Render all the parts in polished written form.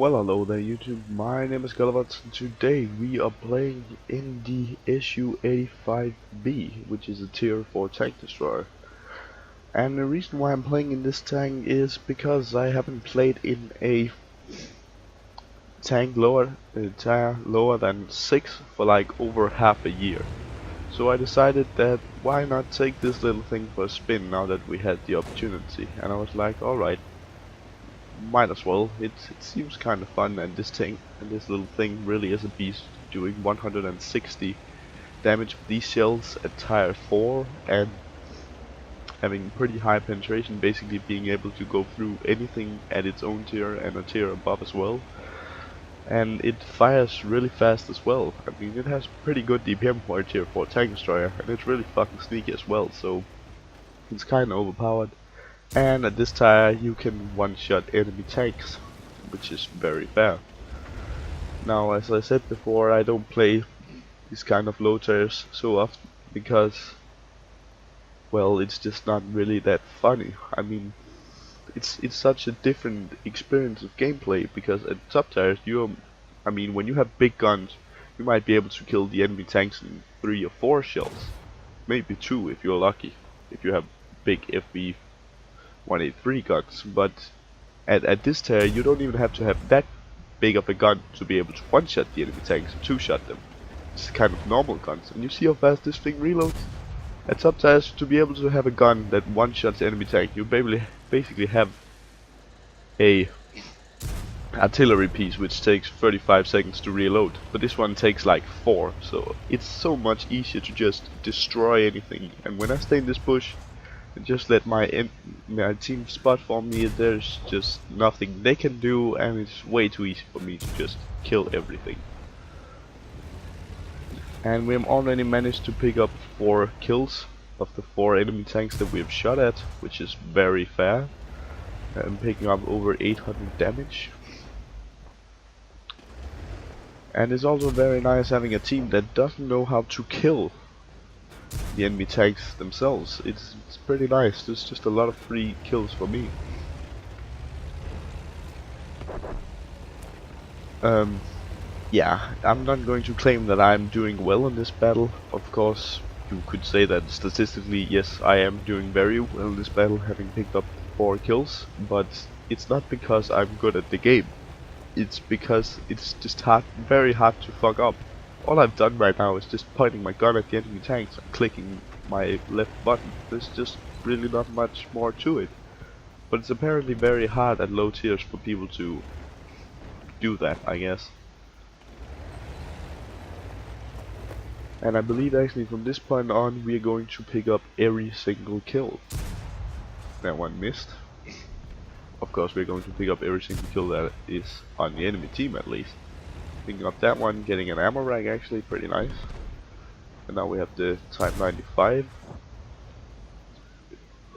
Well, hello there YouTube, my name is GalaWOTs and today we are playing in the issue 85B, which is a tier 4 tank destroyer. And the reason why I'm playing in this tank is because I haven't played in a tank tier lower than 6 for like over half a year. So I decided that why not take this little thing for a spin now that we had the opportunity, and I was like, alright, might as well. It seems kind of fun, and this little thing really is a beast, doing 160 damage with these shells at tier 4 and having pretty high penetration, basically being able to go through anything at its own tier and a tier above as well. And it fires really fast as well. I mean, it has pretty good DPM for a tier 4 tank destroyer, and it's really fucking sneaky as well, so it's kinda overpowered. And at this tier you can one-shot enemy tanks, which is very fair. Now, as I said before, I don't play these kind of low tiers so often because, well, it's just not really that funny. I mean, it's such a different experience of gameplay, because at top tiers I mean, when you have big guns, you might be able to kill the enemy tanks in 3 or 4 shells, maybe 2 if you're lucky, if you have big FV 183 guns, but at this tier you don't even have to have that big of a gun to be able to one-shot the enemy tanks and two-shot them. It's kind of normal guns, and you see how fast this thing reloads? At top tiers, to be able to have a gun that one-shots the enemy tank, you basically have a artillery piece which takes 35 seconds to reload, but this one takes like 4, so it's so much easier to just destroy anything. And when I stay in this bush and just let my team spot for me, there's just nothing they can do, and it's way too easy for me to just kill everything. And we have already managed to pick up 4 kills of the 4 enemy tanks that we have shot at, which is very fair. I'm picking up over 800 damage. And it's also very nice having a team that doesn't know how to kill the enemy tanks themselves. It's pretty nice. There's just a lot of free kills for me. Yeah, I'm not going to claim that I'm doing well in this battle. Of course, you could say that statistically, yes, I am doing very well in this battle, having picked up 4 kills, but it's not because I'm good at the game. It's because it's just very hard to fuck up. All I've done right now is just pointing my gun at the enemy tanks and clicking my left button. There's just really not much more to it. But it's apparently very hard at low tiers for people to do that, I guess. And I believe actually from this point on we are going to pick up every single kill. That one missed. Of course we're going to pick up every single kill that is on the enemy team at least. Picking up that one, getting an ammo rack, actually pretty nice. And now we have the Type 95.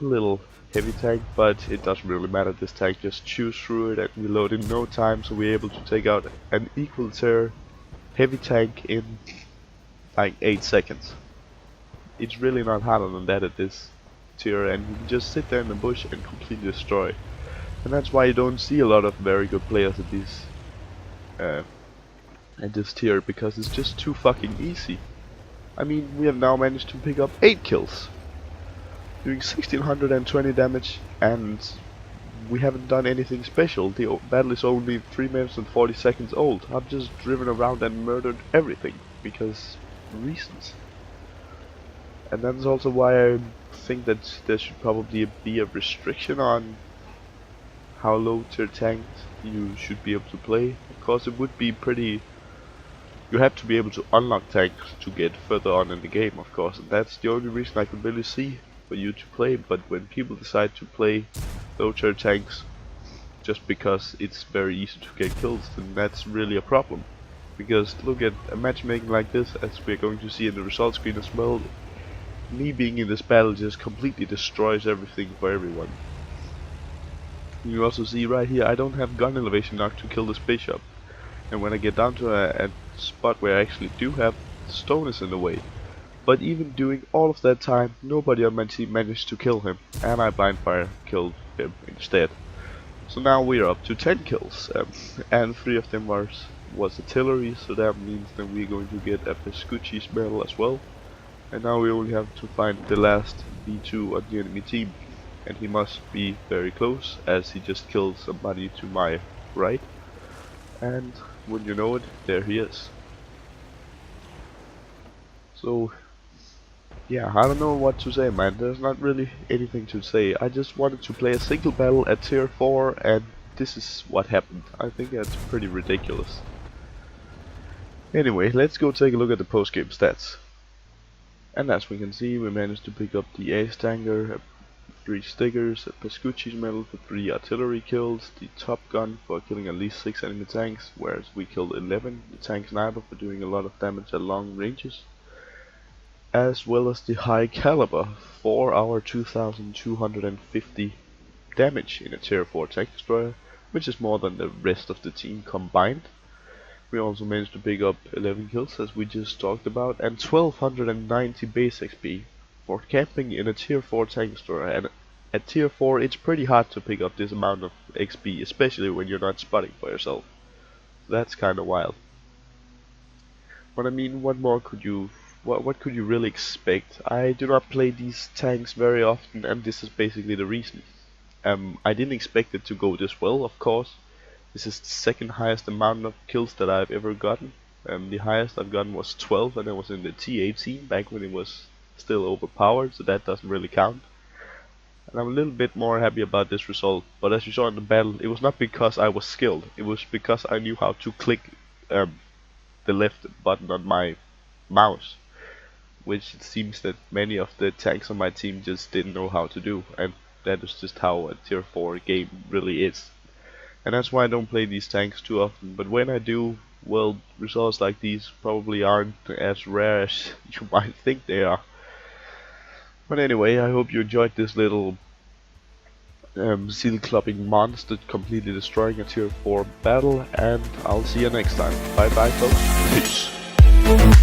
A little heavy tank, but it doesn't really matter. This tank just chews through it and reload in no time, so we're able to take out an equal tier heavy tank in like 8 seconds. It's really not harder than that at this tier, and you can just sit there in the bush and completely destroy. And that's why you don't see a lot of very good players at this tier, because it's just too fucking easy. I mean, we have now managed to pick up 8 kills, doing 1620 damage, and we haven't done anything special. The battle is only 3 minutes and 40 seconds old. I've just driven around and murdered everything, because reasons. And that's also why I think that there should probably be a restriction on how low tier tanks you should be able to play. Of course, it would be pretty. You have to be able to unlock tanks to get further on in the game, of course, and that's the only reason I can really see for you to play. But when people decide to play low tier tanks just because it's very easy to get kills, then that's really a problem. Because look at a matchmaking like this, as we're going to see in the result screen as well. Me being in this battle just completely destroys everything for everyone. You also see right here, I don't have gun elevation knock to kill this bishop. And when I get down to a spot where I actually do have, the stone is in the way. But even doing all of that time, nobody on my team managed to kill him. And I blind fire killed him instead. So now we're up to 10 kills, and 3 of them was artillery, so that means that we're going to get a Pescucci's medal as well. And now we only have to find the last B2 on the enemy team, and he must be very close, as he just killed somebody to my right. And wouldn't you know it, there he is. So yeah, I don't know what to say, man. There's not really anything to say. I just wanted to play a single battle at tier 4, and this is what happened. I think that's pretty ridiculous. Anyway, let's go take a look at the post-game stats. And as we can see, we managed to pick up the ace tanker, 3 stickers, a Pescucci's medal for 3 artillery kills, the top gun for killing at least 6 enemy tanks, whereas we killed 11, the tank sniper for doing a lot of damage at long ranges, as well as the high caliber for our 2250 damage in a tier 4 tank destroyer, which is more than the rest of the team combined. We also managed to pick up 11 kills, as we just talked about, and 1290 base XP for camping in a tier 4 tank destroyer. And at tier 4 it's pretty hard to pick up this amount of XP, especially when you're not spotting for yourself. That's kinda wild. But I mean, what more could you what could you really expect? I do not play these tanks very often, and this is basically the reason. I didn't expect it to go this well, of course. This is the second highest amount of kills that I've ever gotten. The highest I've gotten was 12, and it was in the T18 back when it was still overpowered, so that doesn't really count. And I'm a little bit more happy about this result, but as you saw in the battle, it was not because I was skilled, it was because I knew how to click the left button on my mouse, which it seems that many of the tanks on my team just didn't know how to do, and that is just how a tier 4 game really is. And that's why I don't play these tanks too often, but when I do, well, results like these probably aren't as rare as you might think they are. But anyway, I hope you enjoyed this little seal clubbing monster completely destroying a tier 4 battle, and I'll see you next time. Bye bye folks, peace.